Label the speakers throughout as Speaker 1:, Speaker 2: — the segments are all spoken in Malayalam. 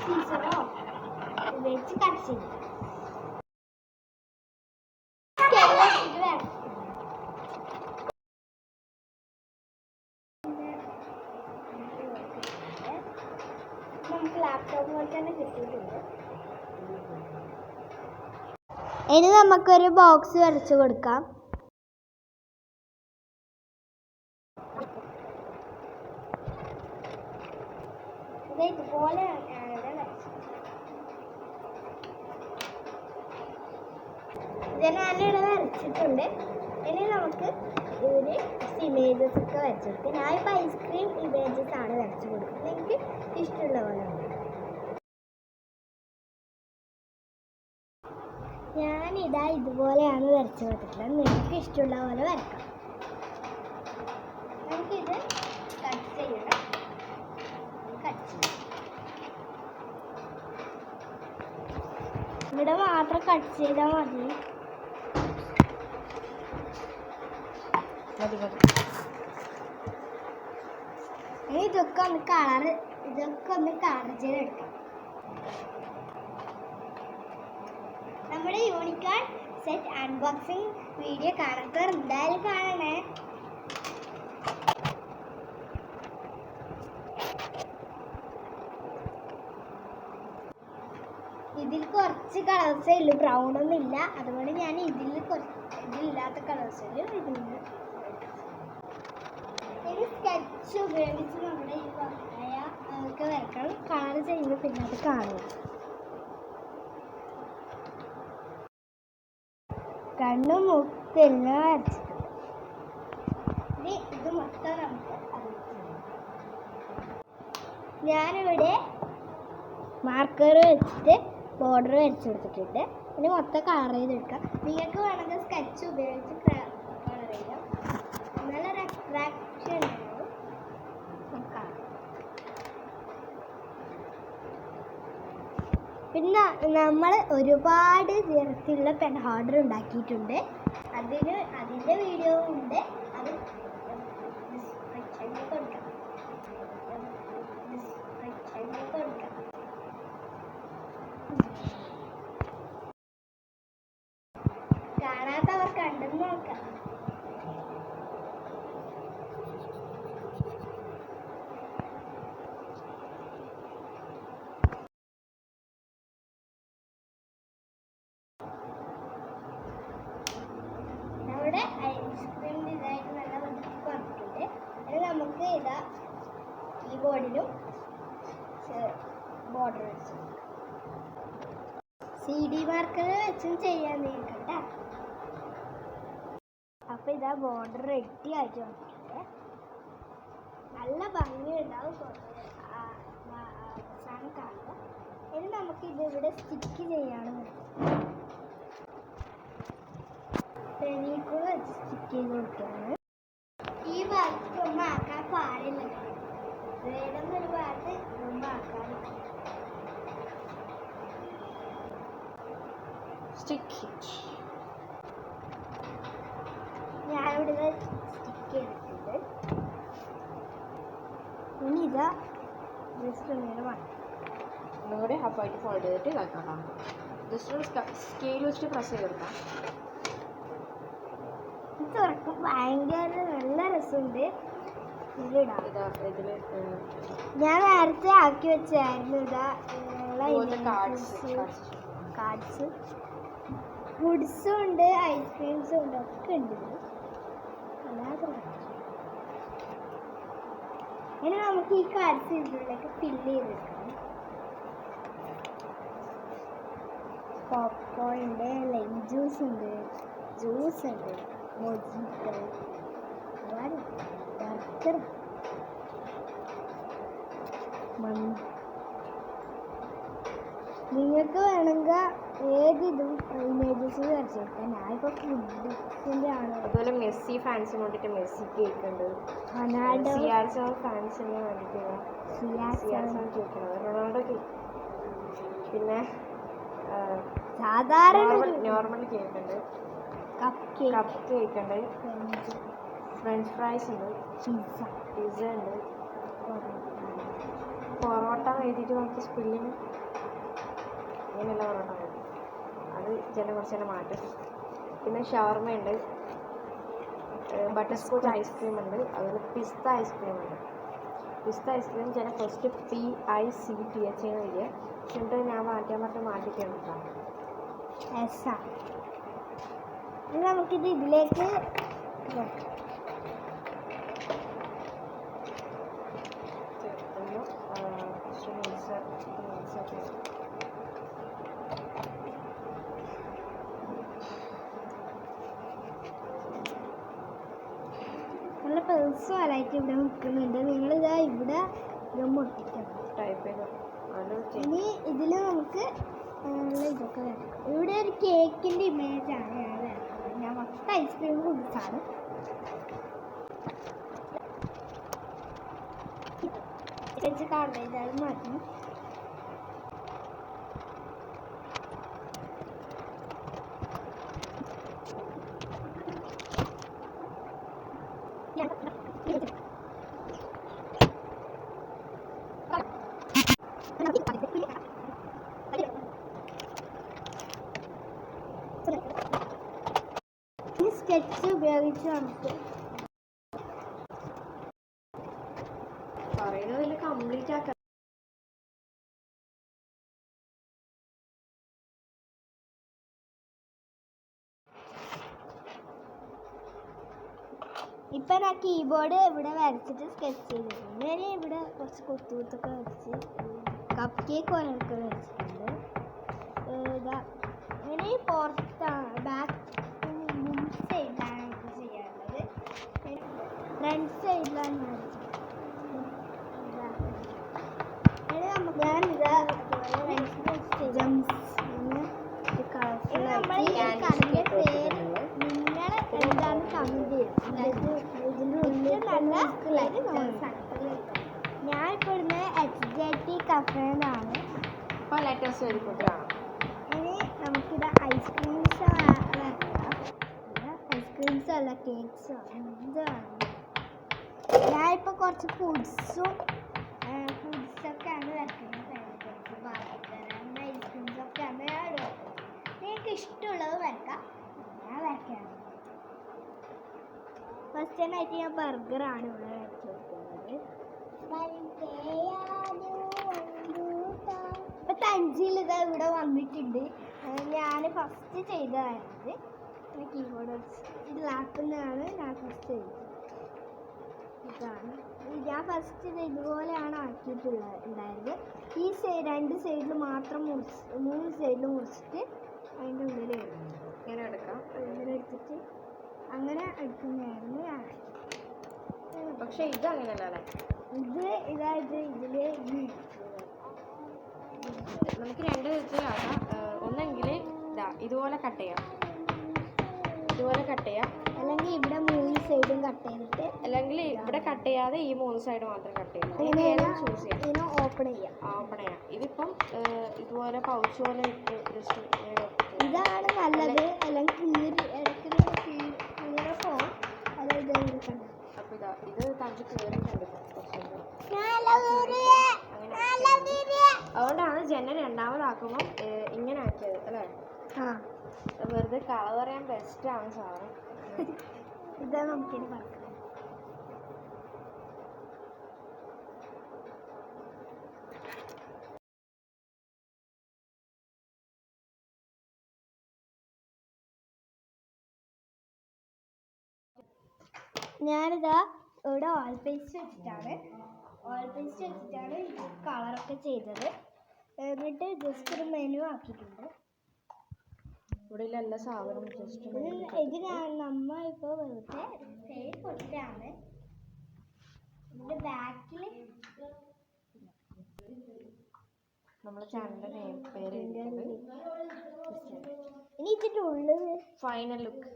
Speaker 1: സീസറോ ഉപയോഗിച്ച് കട്ട് ചെയ്യും. നമുക്ക് ലാപ്ടോപ്പ് പോലെ തന്നെ കിട്ടിയിട്ടുണ്ട്. ഇനി നമുക്കൊരു ബോക്സ് വരച്ചു കൊടുക്കാം. ഇതുപോലെ ഞാനിവിടെ വരച്ചിട്ടുണ്ട്. ഇനി നമുക്ക് ഇതിന് ഇമേജസ് ഒക്കെ വരച്ചെടുത്ത് ഞാനിപ്പോൾ ഐസ്ക്രീം ഇമേജസ് ആണ് വരച്ചു കൊടുക്കുന്നത്. എനിക്ക് ഇഷ്ടമുള്ള പോലെ ഞാനിതാ ഇതുപോലെയാണ് വരച്ചു കൊടുത്തിട്ടുള്ളത്. നിങ്ങൾക്ക് ഇഷ്ടമുള്ള പോലെ വരക്കാം. നമുക്കിത് കട്ട് ചെയ്യണം. ഇവിടെ മാത്രം കട്ട് ചെയ്താൽ മതി. ഇതൊക്കെ ഒന്ന് കളർ ചെയ്തെടുക്കാം. നമ്മുടെ യൂണിക്കോൺ സെറ്റ് അൺബോക്സിംഗ് വീഡിയോ കാണാത്തവർ എന്തായാലും കാണണേ. ഇതിൽ കുറച്ച് കളേഴ്സേ ഉള്ളൂ, ബ്രൗൺ ഒന്നും ഇല്ല. അതുകൊണ്ട് ഞാൻ ഇതിലില്ലാത്ത കളേഴ്സിലും ഇതിന് ഇനി സ്കെച്ച് ഉപയോഗിച്ച് നമ്മുടെ ഈ വരയ ഒക്കെ വരക്കണം. കളർ ചെയ്യുമ്പോൾ പിന്നെ അത് കാണുക. കണ്ണും മുക്കെല്ലാം വരച്ചിട്ടുണ്ട്. ഇനി ഇത് മൊത്തം നമുക്ക് ഞാനിവിടെ മാർക്കർ വെച്ചിട്ട് ബോർഡർ വരച്ചു കൊടുത്തിട്ടുണ്ട്. ഇനി മൊത്തം കളർ ചെയ്തെടുക്കാം. നിങ്ങൾക്ക് വേണമെങ്കിൽ സ്കെച്ച് ഉപയോഗിച്ച് കളർ ചെയ്യാം. നല്ലൊരു അട്രാക്ഷൻ ഉണ്ടാവും. പിന്നെ നമ്മൾ ഒരുപാട് തരത്തിലുള്ള പെൻ ഹോൾഡർ ഉണ്ടാക്കിയിട്ടുണ്ട്. അതിൻ്റെ വീഡിയോ ഉണ്ട്. അത് ഡിസ്ക്രിപ്ഷനിൽ കൊടുക്കാം. കാണാത്തവർ കണ്ടെന്ന് നോക്കാം. നമ്മുടെ ഐസ്ക്രീം ഡിസൈൻ നല്ല വൃത്തിക്ക് വന്നിട്ടുണ്ട്. അത് നമുക്ക് ഇതാ ഈ ബോർഡിലും ബോർഡർ വെച്ചു CD മാർക്കർ വെച്ചും ചെയ്യാൻ നീക്കണ്ട. അപ്പൊ ഇതാ ബോർഡർ റെഡി ആയിട്ട് വന്നിട്ടുണ്ട്. നല്ല ഭംഗിയുണ്ടാവും അവസാനം കാണുക. ഇനി നമുക്ക് ഇതിവിടെ സ്റ്റിക്ക് ചെയ്യാണ്. ഫെവിക്കോൾ വെച്ച് സ്റ്റിക്ക് ചെയ്ത് കൊടുക്കുകയാണ്. ഈ ഭാഗത്ത് ഒന്നും ആക്കാൻ പാടില്ല. വേണമെന്ന് ഒരു ഭാഗത്ത് ഒന്നും ആക്കാനില്ല. ഞാനിവിടെ സ്റ്റിക്ക് ചെയ്തിട്ടുണ്ട്. ഇനി ഇതാ ജസ്റ്റ്
Speaker 2: ഒന്നുകൂടി ഹാഫായിട്ട് ഫോൾഡ് ചെയ്തിട്ട് ഇതാക്കാം. ജസ്റ്റ് സ്കെയിൽ വെച്ചിട്ട് പ്രസ് ചെയ്തെടുക്കാം.
Speaker 1: തുറക്കും ഭയങ്കര നല്ല രസമുണ്ട്. ഞാൻ നേരത്തെ ആക്കി വെച്ചായിരുന്നു. കാർഡ്സ് ഫുഡ്സും ഉണ്ട്, ഐസ്ക്രീംസും ഉണ്ട്, ഒക്കെ ഉണ്ട്. ഇനി നമുക്ക് ഈ കാർഡ്സ് ഇതിലേക്ക് ഫില്ല് ചെയ്തെടുക്കണം. പോപ്കോൺ ഉണ്ട്, ലൈം ജ്യൂസ് ഉണ്ട്, മൊജിറ്റോ, ബർഗർ, നിങ്ങൾക്ക് വേണമെങ്കിൽ ഏതിതും ഇമേജസ് വരച്ചെടുക്കാം. ഞാനിപ്പോൾ ഫുഡിൻ്റെ ആണ്.
Speaker 2: അതുപോലെ മെസ്സി ഫാൻസിന് വേണ്ടിയിട്ട് മെസ്സി കേക്ക് ഉണ്ട്. CR7 ഫാൻസിന് വേണ്ടിയിട്ട് കേക്ക് ഉണ്ട്. Ronaldo cake. പിന്നെ
Speaker 1: സാധാരണ
Speaker 2: നോർമൽ കേക്ക് ഉണ്ട്. കപ്പ് കേക്ക് ഉണ്ട്. ഫ്രഞ്ച് ഫ്രൈസ് ഉണ്ട്. പിസ്സ ഉണ്ട്. പൊറോട്ട എഴുതിയിട്ട് നമുക്ക് സ്പെല്ലിങ് ഇങ്ങനെയുള്ള പൊറോട്ട മതി. അത് കുറച്ച് തന്നെ മാറ്റും. പിന്നെ ഷവർമ ഉണ്ട്, ബട്ടർ സ്കോച്ച് ഐസ്ക്രീം ഉണ്ട്, അതുപോലെ പിസ്ത ഐസ്ക്രീം ഉണ്ട്. പിസ്ത ഐസ്ക്രീം ഫസ്റ്റ് PICTH എന്ന് വരിക. എന്നിട്ട് ഞാൻ മാറ്റിയിട്ടുണ്ട് കേട്ടോ.
Speaker 1: നമുക്കിത് ഇതിലേക്ക് നല്ല പേഴ്സണലായിട്ട് ഇവിടെ നിൽക്കുന്നുണ്ട്. നിങ്ങളിതാ ഇവിടെ ഒട്ടിക്കണം.
Speaker 2: ടൈപ്പ് ചെയ്ത്
Speaker 1: ഇനി ഇതിൽ നമുക്ക് ഇതൊക്കെ വരക്കാം. ഇവിടെ ഒരു കേക്കിൻ്റെ ഇമേജാണ് ഞാൻ വരക്കുന്നത്. ഞാൻ മൊത്തം ഐസ്ക്രീം കുടിച്ചാണ്. കാണുന്നത് അത് മാറ്റി സ്കെച്ച് ഉപയോഗിച്ച് നമുക്ക്
Speaker 2: പറയുന്നതിൽ കംപ്ലീറ്റ് ആക്കാം.
Speaker 1: ഇപ്പം ഞാൻ കീബോർഡ് ഇവിടെ വരച്ചിട്ട് സ്കെച്ച് ചെയ്തിട്ടുണ്ട്. ഞാൻ ഇവിടെ കുറച്ച് കുത്തുകുത്തൊക്കെ വരച്ച് കപ്പ് കേക്ക് പോലൊക്കെ വരച്ചിട്ടുണ്ട്. ഇതാ ഇങ്ങനെ പുറത്താണ് ബാക്ക് സൈഡിലാണ് നമുക്ക് ചെയ്യാനുള്ളത്. ഫ്രണ്ട് സൈഡിലാണ് ഞാനിതാ എന്താണ് കമന്റ് ഞാനിപ്പോൾ ഇടുന്ന HJT കഫേന്നാണ്.
Speaker 2: അപ്പോൾ ലെറ്റേഴ്സ് എഴുതിക്കൊണ്ടാണ്.
Speaker 1: ഇനി നമുക്കിത് ഐസ്ക്രീംസ് വരക്കാം. ഐസ്ക്രീംസ് അല്ല കേക്ക്സോ എന്താണ്. ഞാനിപ്പോൾ കുറച്ച് ഫുഡ്സൊക്കെയാണ് വരക്കുന്നത്. ഐസ്ക്രീംസൊക്കെയാണ് ഞാൻ വരക്കുന്നത്. നിങ്ങൾക്ക് ഇഷ്ടമുള്ളത് വരക്കാം. ഞാൻ വരയ്ക്കാണ്. ഫസ്റ്റ് ആയിട്ട് ഞാൻ ബർഗറാണ് ഇവിടെ വരച്ച് കൊടുക്കുന്നത്. ഇപ്പം തഞ്ചിൽ ഇത് ഇവിടെ വന്നിട്ടുണ്ട്. ഞാൻ ഫസ്റ്റ് ചെയ്തതായിരുന്നത്. കീബോർഡ് ഇത് ലാപ്പിന്നാണ് ഞാൻ ഫസ്റ്റ് ചെയ്തത്. ഇതാണ് ഞാൻ ഫസ്റ്റ് ഇത് ഇതുപോലെയാണ് ആക്കിയിട്ടുണ്ടായത്. ഈ രണ്ട് സൈഡിൽ മാത്രം മുറിച്ച് 3 സൈഡിൽ മുറിച്ചിട്ട് അതിൻ്റെ ഉള്ളിൽ
Speaker 2: ഇങ്ങനെ എടുക്കാം.
Speaker 1: ഇങ്ങനെ എടുത്തിട്ട് അങ്ങനെ എടുക്കുന്നതായിരുന്നു ഞാൻ.
Speaker 2: പക്ഷേ ഇത് അങ്ങനെയല്ലേ.
Speaker 1: ഇതായത് ഇതിൽ
Speaker 2: നമുക്ക് 2 വിധത്തിലാക്കാം. ഒന്നെങ്കിൽ ഇതുപോലെ കട്ട് ചെയ്യാം,
Speaker 1: അല്ലെങ്കിൽ ഇവിടെ 3 സൈഡും കട്ട് ചെയ്തിട്ട്,
Speaker 2: അല്ലെങ്കിൽ ഇവിടെ കട്ട് ചെയ്യാതെ ഈ 3 സൈഡ് മാത്രം കട്ട് ചെയ്യാം. ചൂസ് ചെയ്യാം.
Speaker 1: ഇതിനെ ഓപ്പൺ ചെയ്യാം.
Speaker 2: ഇതിപ്പം ഇതുപോലെ പൗച്ച് പോലെ ഇട്ട് ജസ്റ്റ്
Speaker 1: ഇതാണ് നല്ലത്. അല്ലെങ്കിൽ കീറപ്പോ അതായത്
Speaker 2: അപ്പോൾ ഇത് തഞ്ച് കയറിയിട്ടുണ്ട്. അതുകൊണ്ടാണ് ജനൽ രണ്ടാമതാക്കുമ്പോൾ ഇങ്ങനെ ആക്കിയത് അല്ലേ. വെറുതെ കളർ പറയാൻ ബെസ്റ്റാണ് സാറ്.
Speaker 1: ഇതാ നമുക്കിനി പറയാം. ഞാനിതാ ഇവിടെ ഓയിൽ പേസ്റ്റ് വെച്ചിട്ടാണ് കളറൊക്കെ ചെയ്തത്. എന്നിട്ട് ജസ്റ്റ് ഒരു മെനു ആക്കിയിട്ടുണ്ട്.
Speaker 2: ഇവിടെ എല്ലാ സാധനവും ജസ്റ്റ്
Speaker 1: ഇത് നമ്മ ഇപ്പോൾ വെറുതെ സൈഡ് പൊട്ടിട്ടാണ്. ഇതിൻ്റെ ബാക്കിൽ
Speaker 2: നമ്മുടെ ചാനലിൻ്റെ പേര്.
Speaker 1: ഇനി ഇതിൻ്റെ ഉള്ളിൽ
Speaker 2: ഫൈനൽ ലുക്ക്.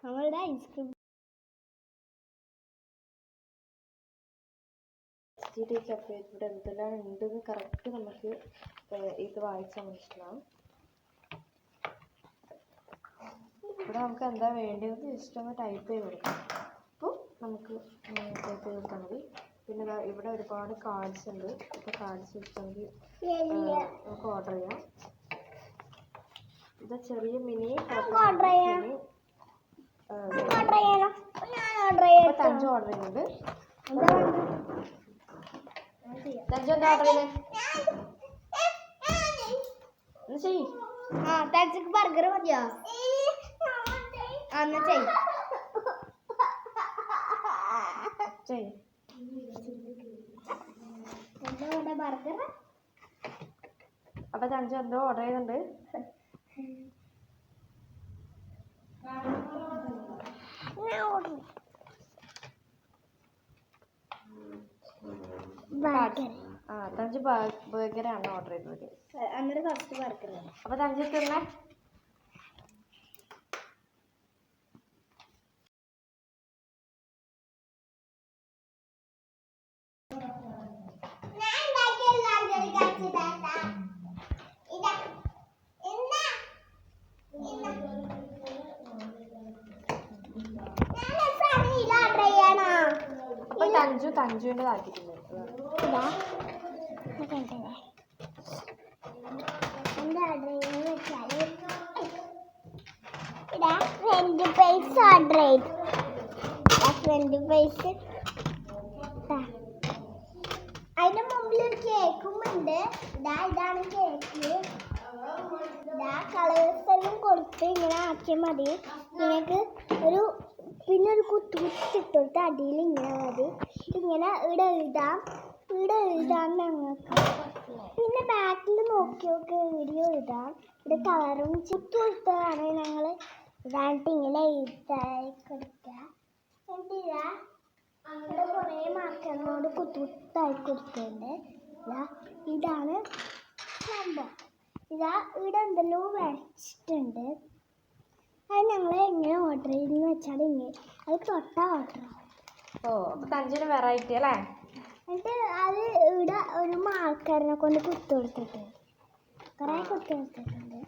Speaker 1: നമ്മളുടെ ഐസ്ക്രീം
Speaker 2: ഇവിടെ എന്തെല്ലാം ഉണ്ടെന്ന് കറക്റ്റ് നമുക്ക് ഇത് വായിച്ചാൽ മനസ്സിലാവും. ഇവിടെ നമുക്ക് എന്താ വേണ്ടത് ജസ്റ്റ് ഒന്ന് ടൈപ്പ് ചെയ്ത് കൊടുക്കാം. അപ്പോൾ നമുക്ക് ടൈപ്പ് ചെയ്ത് കൊടുത്താൽ മതി. പിന്നെ ഇവിടെ ഒരുപാട് കാർഡ്സ് ഉണ്ട്. അപ്പോൾ കാർഡ്സ് വെച്ചിട്ടുണ്ടെങ്കിൽ നമുക്ക് ഓർഡർ ചെയ്യാം. ഇത് ചെറിയ മിനി
Speaker 1: ഓർഡർ ചെയ്യാം.
Speaker 2: തഞ്ചു ഓർഡർ ചെയ്യുന്നുണ്ട്. തഞ്ചു എന്താ ഓർഡർ ചെയ്യുന്നത്? ചെയ്.
Speaker 1: തഞ്ചുക്ക് ബർഗർ മതിയോ? എന്നാ ചെയ്. ബർഗർ.
Speaker 2: അപ്പൊ തഞ്ചു എന്തോ ഓർഡർ ചെയ്യുന്നുണ്ട്. തഞ്ചു ബർഗറാണ് ഓർഡർ ചെയ്തത്.
Speaker 1: എന്നിട്ട് ഫസ്റ്റ് ബർഗർ.
Speaker 2: അപ്പൊ തഞ്ചു തന്നെ അപ്പൊ തഞ്ചുവിന്റെ താല്പര്യം
Speaker 1: ഫ്രണ്ട് പൈസ ഓർഡർ ചെയ്തു. ഫ്രണ്ട് പൈസ അതിന്റെ മുമ്പിൽ ഒരു കേക്കും ഉണ്ട്. ഇതാണ് കേക്ക്. കളേഴ്സ് എല്ലാം കൊടുത്ത് ഇങ്ങനെ ആക്കിയാൽ മതി. നിങ്ങൾക്ക് പിന്നെ ഒരു കുത്തിട്ടൊടുത്ത് അടിയിൽ ഇങ്ങനെ മതി. ഇങ്ങനെ ഇവിടെ എഴുതാം ഞങ്ങൾക്ക്. പിന്നെ ബാക്കിൽ നോക്കിയൊക്കെ വീഡിയോ എഴുതാം. ഇവിടെ കളറും ചുറ്റും കൊടുത്തതാണ് ഞങ്ങൾ ഇതായിട്ട് ഇങ്ങനെ എഴുതായി കൊടുക്കുക. എന്നിട്ട് ഇവിടെ കുറേ മാർക്കറിനോട് കുത്തായി കൊടുക്കുന്നുണ്ട്. ഇതാണ് സംഭവം. ഇവിടെ എന്തെല്ലോ വരച്ചിട്ടുണ്ട്. അത് ഞങ്ങൾ എങ്ങനെ ഓർഡർ ചെയ്തെന്ന് വെച്ചാൽ ഇങ്ങനെ അത് തൊട്ടാ ഓർഡർ ആവും.
Speaker 2: തഞ്ചിന് വെറൈറ്റി അല്ലേ?
Speaker 1: എന്നിട്ട് അത് ഇവിടെ ഒരു മാർക്കറിനെ കൊണ്ട് കൊടുത്തിട്ടുണ്ട്. കുറേ കൊടുത്തിട്ടുണ്ട്.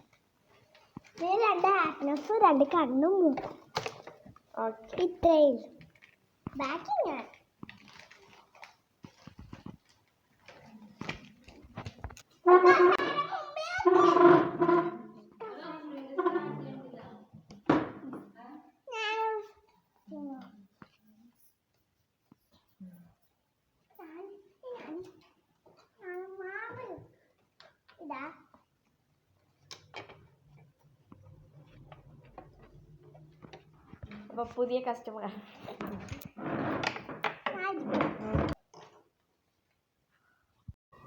Speaker 1: പിന്നെ 2 ഹാപ്പിനെസ്സും 2 കണ്ണും മൂക്കും. ഇത്രയും ബാക്കി ഞാൻ
Speaker 2: അപ്പൊ പുതിയ കസ്റ്റമർ.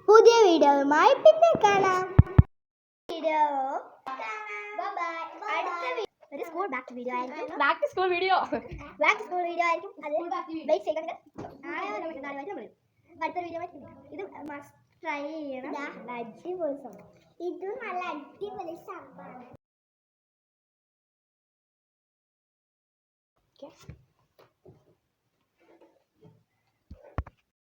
Speaker 1: പുതിയ വീഡിയോയുമായി പിന്നെ കാണാം. ഒരു സ്കൂൾ ബാക്ക് വീഡിയോ ആയിരിക്കും.
Speaker 2: ബാക്ക് ടു സ്കൂൾ വീഡിയോ
Speaker 1: ആയിരിക്കും. അത് വെയിറ്റ് ചെയ്യണം. അടുത്ത വീഡിയോ ഇത് മസ്റ്റ് ട്രൈ ചെയ്യണം. അടിപൊളി സംഭവം. ഇത് നല്ല അടിപൊളി സംഭവമാണ്.